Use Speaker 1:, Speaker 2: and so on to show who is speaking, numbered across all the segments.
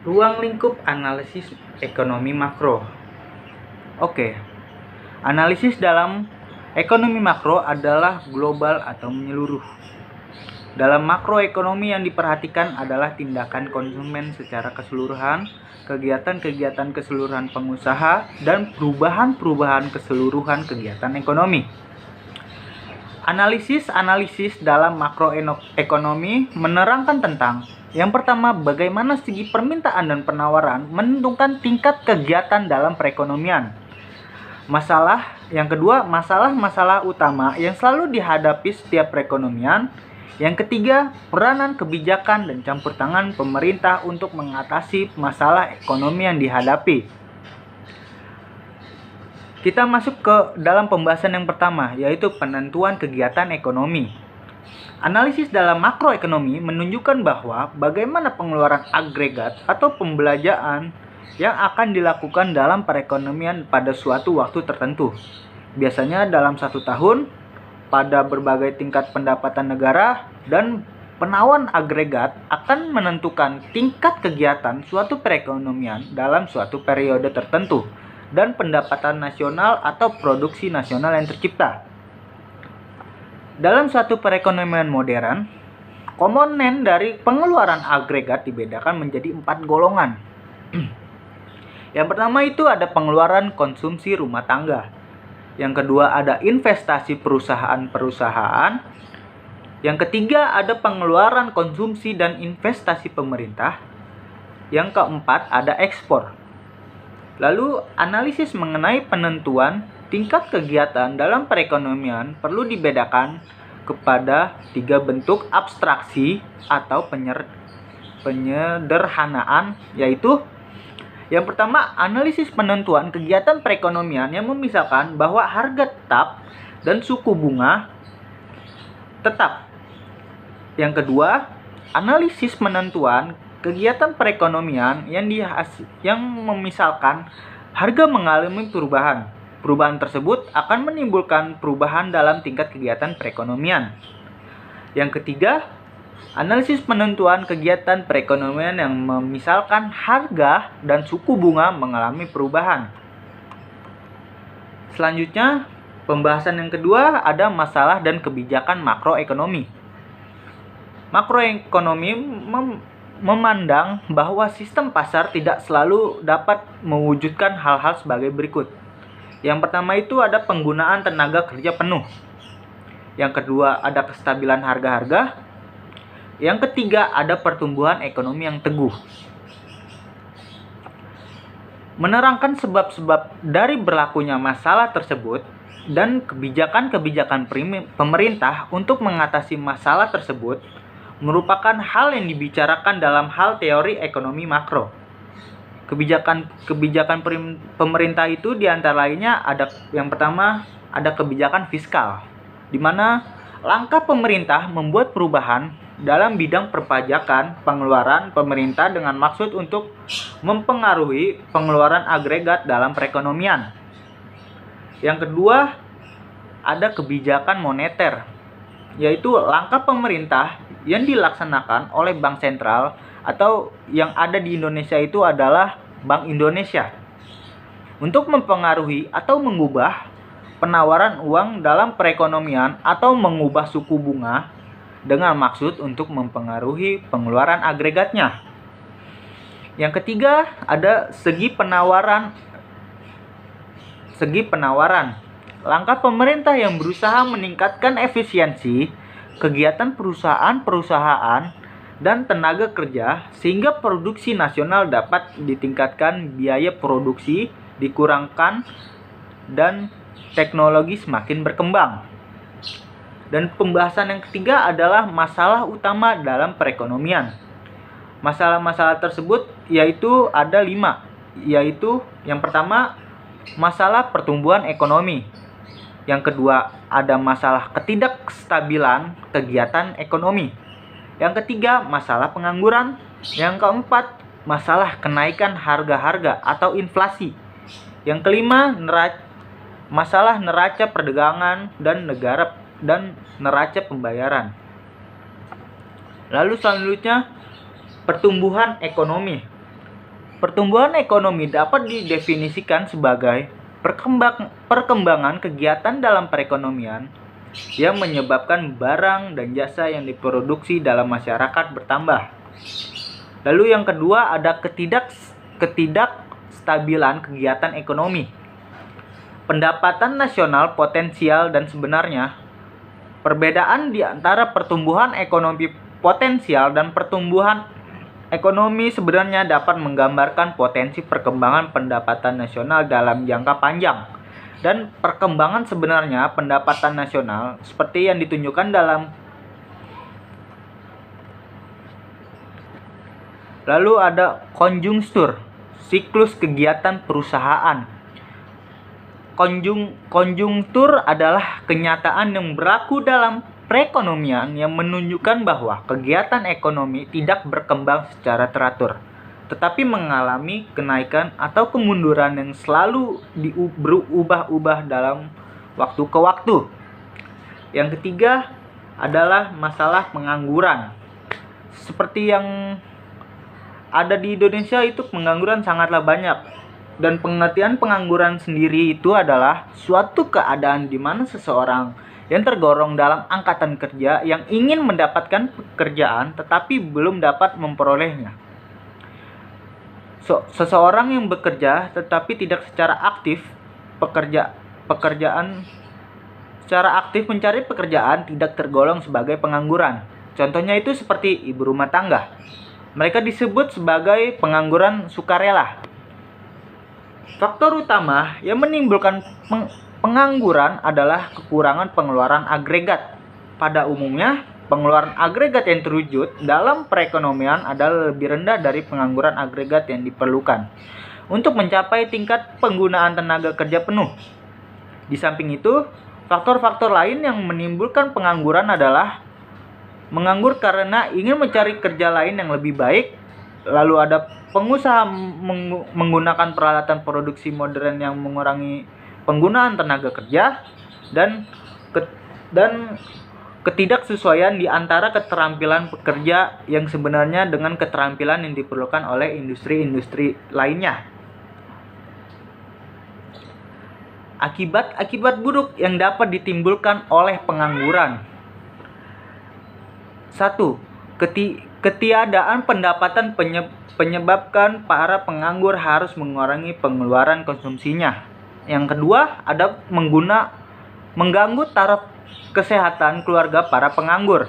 Speaker 1: Ruang lingkup analisis ekonomi makro. Oke, analisis dalam ekonomi makro adalah global atau menyeluruh. Dalam makroekonomi yang diperhatikan adalah tindakan konsumen secara keseluruhan, kegiatan-kegiatan keseluruhan pengusaha, dan perubahan-perubahan keseluruhan kegiatan ekonomi. Analisis dalam makroekonomi menerangkan tentang yang pertama, bagaimana segi permintaan dan penawaran menentukan tingkat kegiatan dalam perekonomian. Yang kedua, masalah-masalah utama yang selalu dihadapi setiap perekonomian. Yang ketiga, peranan kebijakan dan campur tangan pemerintah untuk mengatasi masalah ekonomi yang dihadapi. Kita masuk ke dalam pembahasan yang pertama, yaitu penentuan kegiatan ekonomi. Analisis dalam makroekonomi menunjukkan bahwa bagaimana pengeluaran agregat atau pembelanjaan yang akan dilakukan dalam perekonomian pada suatu waktu tertentu. Biasanya dalam 1 tahun, pada berbagai tingkat pendapatan negara, dan penawaran agregat akan menentukan tingkat kegiatan suatu perekonomian dalam suatu periode tertentu dan pendapatan nasional atau produksi nasional yang tercipta. Dalam suatu perekonomian modern, komponen dari pengeluaran agregat dibedakan menjadi 4 golongan. Yang pertama itu ada pengeluaran konsumsi rumah tangga. Yang kedua ada investasi perusahaan-perusahaan. Yang ketiga ada pengeluaran konsumsi dan investasi pemerintah. Yang keempat ada ekspor. Lalu analisis mengenai penentuan tingkat kegiatan dalam perekonomian perlu dibedakan kepada 3 bentuk abstraksi atau penyederhanaan, yaitu yang pertama, analisis penentuan kegiatan perekonomian yang memisahkan bahwa harga tetap dan suku bunga tetap. Yang kedua, analisis penentuan kegiatan perekonomian yang memisalkan harga mengalami perubahan. Perubahan tersebut akan menimbulkan perubahan dalam tingkat kegiatan perekonomian. Yang ketiga, analisis penentuan kegiatan perekonomian yang memisalkan harga dan suku bunga mengalami perubahan. Selanjutnya, pembahasan yang kedua ada masalah dan kebijakan makroekonomi. Makroekonomi memandang bahwa sistem pasar tidak selalu dapat mewujudkan hal-hal sebagai berikut. Yang pertama itu ada penggunaan tenaga kerja penuh. Yang kedua ada kestabilan harga-harga. Yang ketiga ada pertumbuhan ekonomi yang teguh. Menerangkan sebab-sebab dari berlakunya masalah tersebut dan kebijakan-kebijakan pemerintah untuk mengatasi masalah tersebut merupakan hal yang dibicarakan dalam hal teori ekonomi makro. Kebijakan pemerintah itu diantara lainnya ada yang pertama ada kebijakan fiskal, di mana langkah pemerintah membuat perubahan dalam bidang perpajakan pengeluaran pemerintah dengan maksud untuk mempengaruhi pengeluaran agregat dalam perekonomian. Yang kedua ada kebijakan moneter, yaitu langkah pemerintah yang dilaksanakan oleh Bank Sentral atau yang ada di Indonesia itu adalah Bank Indonesia untuk mempengaruhi atau mengubah penawaran uang dalam perekonomian atau mengubah suku bunga dengan maksud untuk mempengaruhi pengeluaran agregatnya. Yang ketiga ada segi penawaran. Langkah pemerintah yang berusaha meningkatkan efisiensi kegiatan perusahaan-perusahaan dan tenaga kerja sehingga produksi nasional dapat ditingkatkan, biaya produksi dikurangkan, dan teknologi semakin berkembang. Dan pembahasan yang ketiga adalah masalah utama dalam perekonomian. Masalah-masalah tersebut yaitu ada 5, yaitu yang pertama masalah pertumbuhan ekonomi. Yang kedua, ada masalah ketidakstabilan kegiatan ekonomi. Yang ketiga, masalah pengangguran. Yang keempat, masalah kenaikan harga-harga atau inflasi. Yang kelima, masalah neraca perdagangan dan neraca pembayaran. Lalu selanjutnya, pertumbuhan ekonomi. Pertumbuhan ekonomi dapat didefinisikan sebagai perkembangan kegiatan dalam perekonomian yang menyebabkan barang dan jasa yang diproduksi dalam masyarakat bertambah. Lalu yang kedua ada ketidakstabilan kegiatan ekonomi. Pendapatan nasional potensial dan sebenarnya. Perbedaan di antara pertumbuhan ekonomi potensial dan pertumbuhan ekonomi sebenarnya dapat menggambarkan potensi perkembangan pendapatan nasional dalam jangka panjang dan perkembangan sebenarnya pendapatan nasional seperti yang ditunjukkan dalam. Lalu ada konjunktur, siklus kegiatan perusahaan. Konjunktur adalah kenyataan yang berlaku dalam perekonomian yang menunjukkan bahwa kegiatan ekonomi tidak berkembang secara teratur, tetapi mengalami kenaikan atau kemunduran yang selalu berubah-ubah dalam waktu ke waktu. Yang ketiga adalah masalah pengangguran. Seperti yang ada di Indonesia itu pengangguran sangatlah banyak. Dan pengertian pengangguran sendiri itu adalah suatu keadaan di mana seseorang yang tergolong dalam angkatan kerja yang ingin mendapatkan pekerjaan tetapi belum dapat memperolehnya. Seseorang yang bekerja tetapi tidak secara aktif mencari pekerjaan tidak tergolong sebagai pengangguran. Contohnya itu seperti ibu rumah tangga. Mereka disebut sebagai pengangguran sukarela. Faktor utama yang menimbulkan pengangguran adalah kekurangan pengeluaran agregat. Pada umumnya, pengeluaran agregat yang terwujud dalam perekonomian adalah lebih rendah dari pengangguran agregat yang diperlukan untuk mencapai tingkat penggunaan tenaga kerja penuh. Di samping itu, faktor-faktor lain yang menimbulkan pengangguran adalah menganggur karena ingin mencari kerja lain yang lebih baik. Lalu ada pengusaha menggunakan peralatan produksi modern yang mengurangi penggunaan tenaga kerja dan ketidaksesuaian di antara keterampilan pekerja yang sebenarnya dengan keterampilan yang diperlukan oleh industri-industri lainnya. Akibat buruk yang dapat ditimbulkan oleh pengangguran. 1. Ketiadaan pendapatan penyebabkan para penganggur harus mengurangi pengeluaran konsumsinya. Yang kedua, ada mengganggu taraf kesehatan keluarga para penganggur.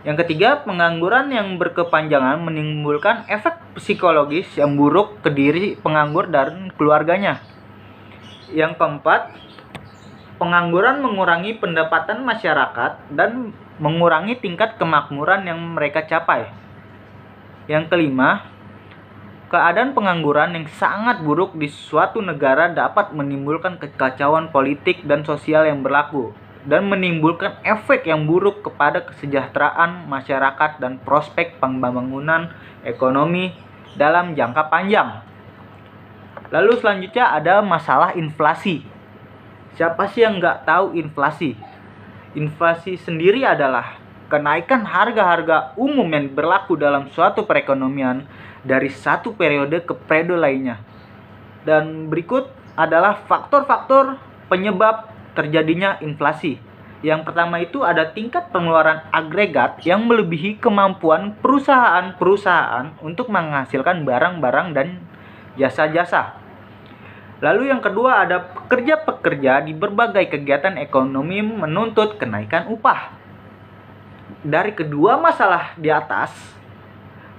Speaker 1: Yang ketiga, pengangguran yang berkepanjangan menimbulkan efek psikologis yang buruk ke diri penganggur dan keluarganya. Yang keempat, pengangguran mengurangi pendapatan masyarakat dan mengurangi tingkat kemakmuran yang mereka capai. Yang kelima, keadaan pengangguran yang sangat buruk di suatu negara dapat menimbulkan kekacauan politik dan sosial yang berlaku dan menimbulkan efek yang buruk kepada kesejahteraan masyarakat dan prospek pembangunan ekonomi dalam jangka panjang. Lalu selanjutnya ada masalah inflasi. Siapa sih yang nggak tahu inflasi? Inflasi sendiri adalah kenaikan harga-harga umum yang berlaku dalam suatu perekonomian dari satu periode ke periode lainnya. Dan berikut adalah faktor-faktor penyebab terjadinya inflasi. Yang pertama itu ada tingkat pengeluaran agregat yang melebihi kemampuan perusahaan-perusahaan untuk menghasilkan barang-barang dan jasa-jasa. Lalu yang kedua ada pekerja-pekerja di berbagai kegiatan ekonomi menuntut kenaikan upah. Dari kedua masalah di atas,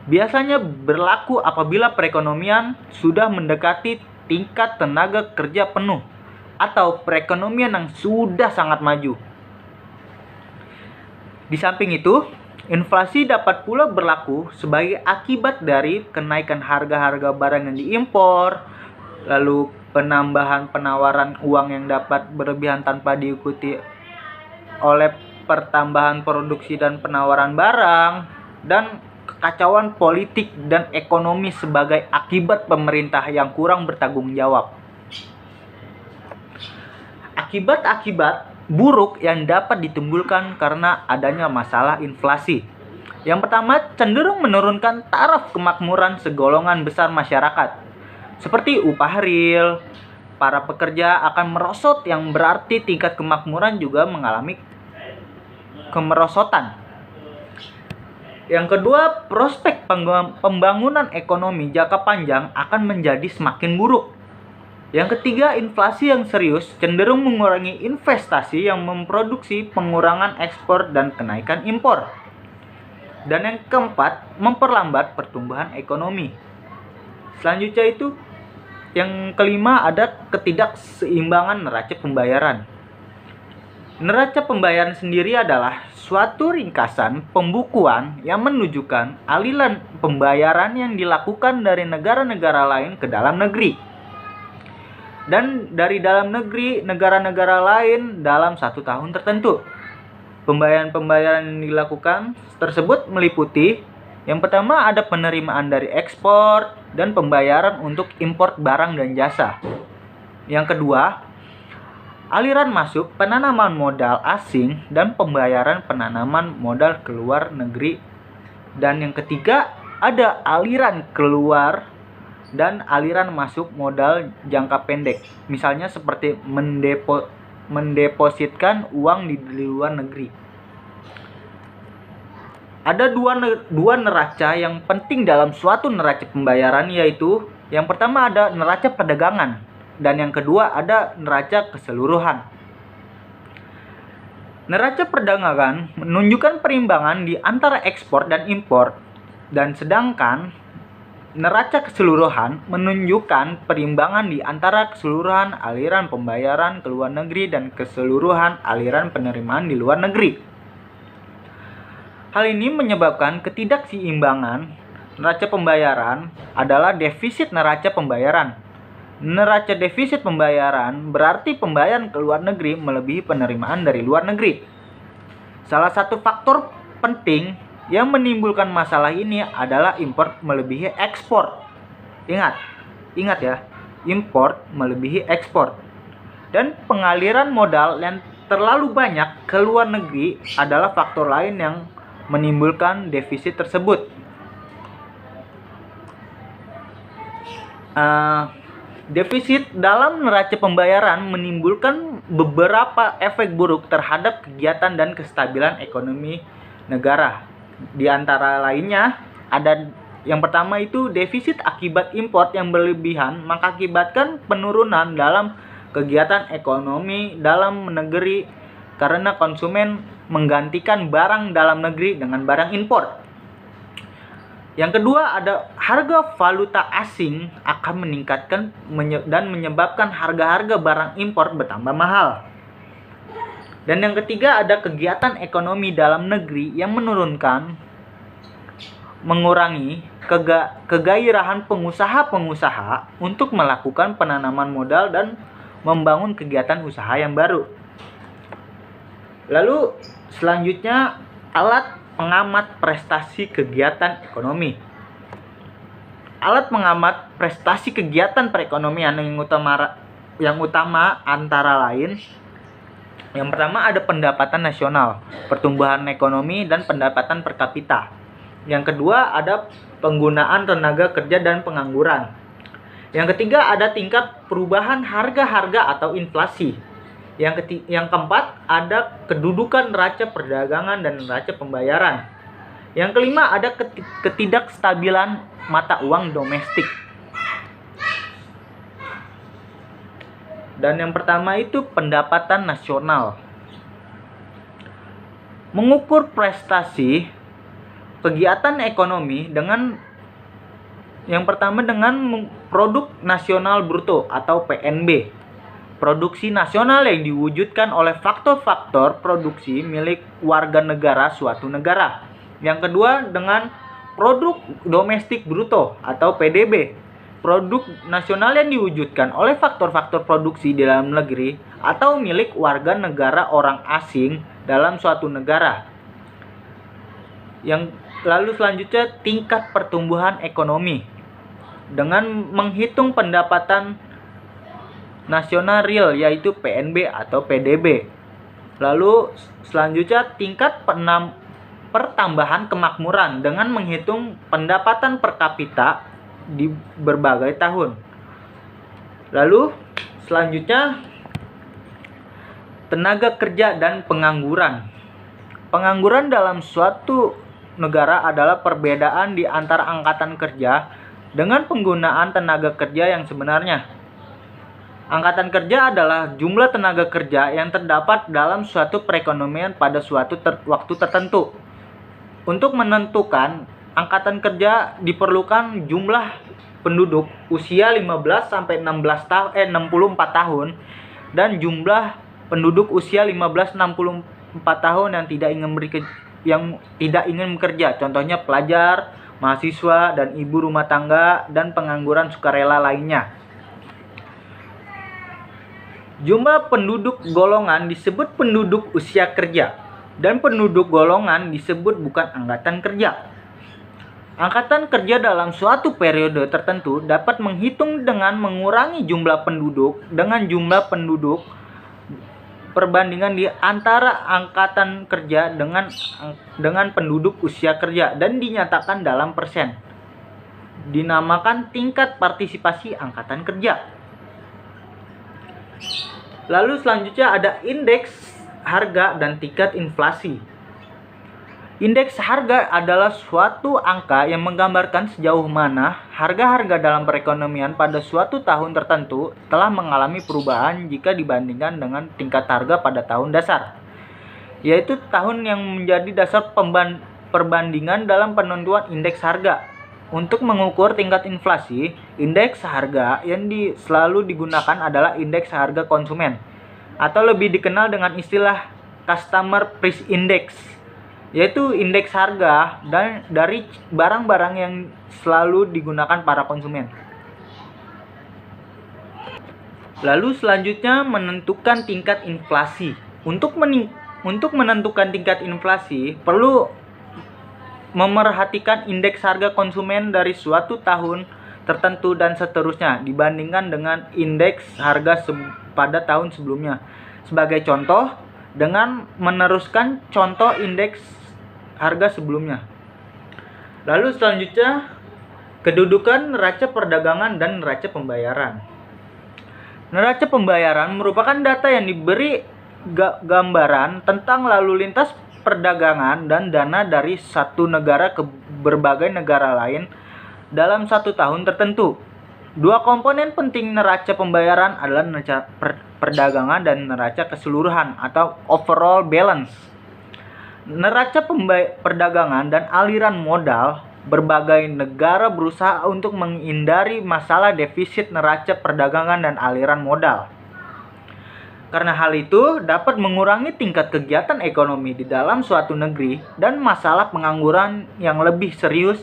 Speaker 1: biasanya berlaku apabila perekonomian sudah mendekati tingkat tenaga kerja penuh atau perekonomian yang sudah sangat maju. Di samping itu, inflasi dapat pula berlaku sebagai akibat dari kenaikan harga-harga barang yang diimpor, lalu penambahan penawaran uang yang dapat berlebihan tanpa diikuti oleh pertambahan produksi dan penawaran barang, dan kekacauan politik dan ekonomi sebagai akibat pemerintah yang kurang bertanggung jawab. Akibat-akibat buruk yang dapat ditimbulkan karena adanya masalah inflasi. Yang pertama, cenderung menurunkan taraf kemakmuran segolongan besar masyarakat, seperti upah real. Para pekerja akan merosot, yang berarti tingkat kemakmuran juga mengalami kemerosotan. Yang kedua, prospek pembangunan ekonomi jangka panjang akan menjadi semakin buruk. Yang ketiga, inflasi yang serius cenderung mengurangi investasi yang memproduksi pengurangan ekspor dan kenaikan impor. Dan yang keempat, memperlambat pertumbuhan ekonomi. Selanjutnya itu, yang kelima ada ketidakseimbangan neraca pembayaran. Neraca pembayaran sendiri adalah suatu ringkasan pembukuan yang menunjukkan aliran pembayaran yang dilakukan dari negara-negara lain ke dalam negeri, dan dari dalam negeri negara-negara lain dalam satu tahun tertentu. Pembayaran-pembayaran yang dilakukan tersebut meliputi, yang pertama ada penerimaan dari ekspor dan pembayaran untuk impor barang dan jasa. Yang kedua, aliran masuk penanaman modal asing dan pembayaran penanaman modal keluar negeri. Dan yang ketiga, ada aliran keluar dan aliran masuk modal jangka pendek. Misalnya seperti mendepositkan uang di luar negeri. Ada dua neraca yang penting dalam suatu neraca pembayaran, yaitu yang pertama ada neraca perdagangan dan yang kedua ada neraca keseluruhan. Neraca perdagangan menunjukkan perimbangan di antara ekspor dan impor, dan sedangkan neraca keseluruhan menunjukkan perimbangan di antara keseluruhan aliran pembayaran ke luar negeri dan keseluruhan aliran penerimaan di luar negeri. Hal ini menyebabkan ketidakseimbangan neraca pembayaran adalah defisit neraca pembayaran. Neraca defisit pembayaran berarti pembayaran ke luar negeri melebihi penerimaan dari luar negeri. Salah satu faktor penting yang menimbulkan masalah ini adalah impor melebihi ekspor. Ingat ya, impor melebihi ekspor. Dan pengaliran modal yang terlalu banyak ke luar negeri adalah faktor lain yang menimbulkan defisit tersebut. Defisit dalam neraca pembayaran menimbulkan beberapa efek buruk terhadap kegiatan dan kestabilan ekonomi negara. Di antara lainnya ada yang pertama itu defisit akibat impor yang berlebihan mengakibatkan penurunan dalam kegiatan ekonomi dalam negeri karena konsumen menggantikan barang dalam negeri dengan barang impor. Yang kedua ada harga valuta asing akan meningkatkan dan menyebabkan harga-harga barang impor bertambah mahal. Dan yang ketiga ada kegiatan ekonomi dalam negeri yang mengurangi kegairahan pengusaha-pengusaha untuk melakukan penanaman modal dan membangun kegiatan usaha yang baru. Lalu selanjutnya alat pengamat prestasi kegiatan ekonomi. Alat pengamat prestasi kegiatan perekonomian yang utama antara lain, yang pertama ada pendapatan nasional, pertumbuhan ekonomi dan pendapatan per kapita. Yang kedua ada penggunaan tenaga kerja dan pengangguran. Yang ketiga ada tingkat perubahan harga-harga atau inflasi. Yang keempat ada kedudukan neraca perdagangan dan neraca pembayaran. Yang kelima ada ketidakstabilan mata uang domestik. Dan yang pertama itu pendapatan nasional. Mengukur prestasi kegiatan ekonomi dengan yang pertama dengan produk nasional bruto atau PNB. Produksi nasional yang diwujudkan oleh faktor-faktor produksi milik warga negara suatu negara. Yang kedua dengan produk domestik bruto atau PDB. Produk nasional yang diwujudkan oleh faktor-faktor produksi di dalam negeri atau milik warga negara orang asing dalam suatu negara. Yang lalu selanjutnya tingkat pertumbuhan ekonomi dengan menghitung pendapatan nasional real yaitu PNB atau PDB. Lalu selanjutnya tingkat pertambahan kemakmuran dengan menghitung pendapatan per kapita di berbagai tahun. Lalu selanjutnya tenaga kerja dan pengangguran. Pengangguran dalam suatu negara adalah perbedaan di antara angkatan kerja dengan penggunaan tenaga kerja yang sebenarnya. Angkatan kerja adalah jumlah tenaga kerja yang terdapat dalam suatu perekonomian pada suatu waktu tertentu. Untuk menentukan angkatan kerja diperlukan jumlah penduduk usia 15 sampai 64 tahun dan jumlah penduduk usia 15-64 tahun yang tidak ingin bekerja. Contohnya pelajar, mahasiswa, dan ibu rumah tangga dan pengangguran sukarela lainnya. Jumlah penduduk golongan disebut penduduk usia kerja, dan penduduk golongan disebut bukan angkatan kerja. Angkatan kerja dalam suatu periode tertentu dapat menghitung dengan mengurangi jumlah penduduk dengan jumlah penduduk perbandingan di antara angkatan kerja dengan penduduk usia kerja dan dinyatakan dalam persen. Dinamakan tingkat partisipasi angkatan kerja. Lalu selanjutnya ada indeks harga dan tingkat inflasi. Indeks harga adalah suatu angka yang menggambarkan sejauh mana harga-harga dalam perekonomian pada suatu tahun tertentu telah mengalami perubahan jika dibandingkan dengan tingkat harga pada tahun dasar, yaitu tahun yang menjadi dasar perbandingan dalam penentuan indeks harga. Untuk mengukur tingkat inflasi, indeks harga yang selalu digunakan adalah indeks harga konsumen, atau lebih dikenal dengan istilah Customer Price Index, yaitu indeks harga dari barang-barang yang selalu digunakan para konsumen. Lalu selanjutnya menentukan tingkat inflasi. Untuk menentukan tingkat inflasi perlu memerhatikan indeks harga konsumen dari suatu tahun tertentu dan seterusnya dibandingkan dengan indeks harga pada tahun sebelumnya. Sebagai contoh, dengan meneruskan contoh indeks harga sebelumnya. Lalu selanjutnya, kedudukan neraca perdagangan dan neraca pembayaran. Neraca pembayaran merupakan data yang diberi gambaran tentang lalu lintas perdagangan dan dana dari satu negara ke berbagai negara lain dalam satu tahun tertentu. Dua komponen penting neraca pembayaran adalah neraca perdagangan dan neraca keseluruhan atau overall balance. Neraca perdagangan dan aliran modal. Berbagai negara berusaha untuk menghindari masalah defisit neraca perdagangan dan aliran modal. Karena hal itu dapat mengurangi tingkat kegiatan ekonomi di dalam suatu negeri dan masalah pengangguran yang lebih serius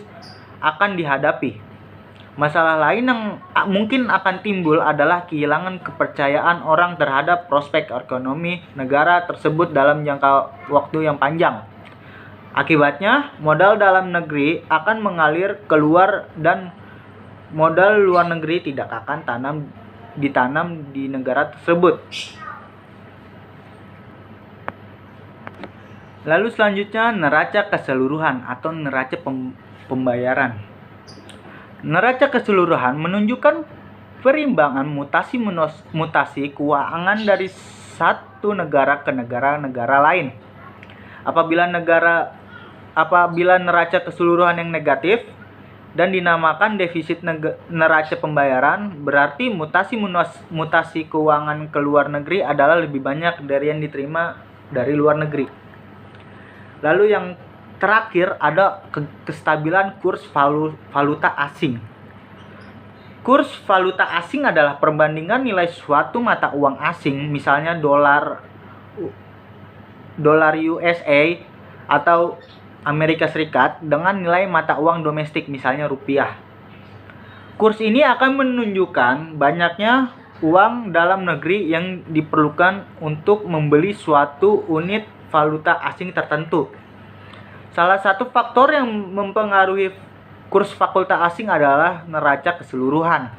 Speaker 1: akan dihadapi. Masalah lain yang mungkin akan timbul adalah kehilangan kepercayaan orang terhadap prospek ekonomi negara tersebut dalam jangka waktu yang panjang. Akibatnya, modal dalam negeri akan mengalir keluar dan modal luar negeri tidak akan ditanam di negara tersebut. Lalu selanjutnya neraca keseluruhan atau neraca pembayaran. Neraca keseluruhan menunjukkan perimbangan mutasi keuangan dari satu negara ke negara lain. Apabila neraca keseluruhan yang negatif dan dinamakan defisit neraca pembayaran, berarti mutasi keuangan ke luar negeri adalah lebih banyak dari yang diterima dari luar negeri. Lalu yang terakhir ada kestabilan kurs valuta asing. Kurs valuta asing adalah perbandingan nilai suatu mata uang asing, misalnya dolar USA atau Amerika Serikat dengan nilai mata uang domestik, misalnya rupiah. Kurs ini akan menunjukkan banyaknya uang dalam negeri yang diperlukan untuk membeli suatu unit valuta asing tertentu. Salah satu faktor yang mempengaruhi kurs valuta asing adalah neraca keseluruhan.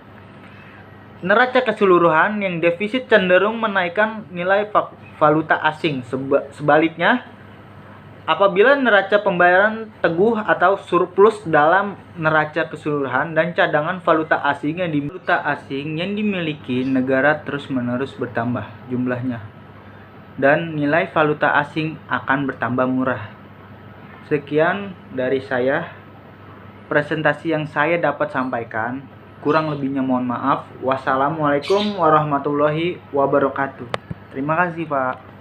Speaker 1: Neraca keseluruhan yang defisit cenderung menaikkan nilai valuta asing. Sebaliknya, Apabila neraca pembayaran teguh atau surplus dalam neraca keseluruhan dan cadangan valuta asing yang dimiliki negara terus-menerus bertambah jumlahnya dan nilai valuta asing akan bertambah murah. Sekian dari saya, presentasi yang saya dapat sampaikan. Kurang lebihnya mohon maaf. Wassalamualaikum warahmatullahi wabarakatuh. Terima kasih, Pak.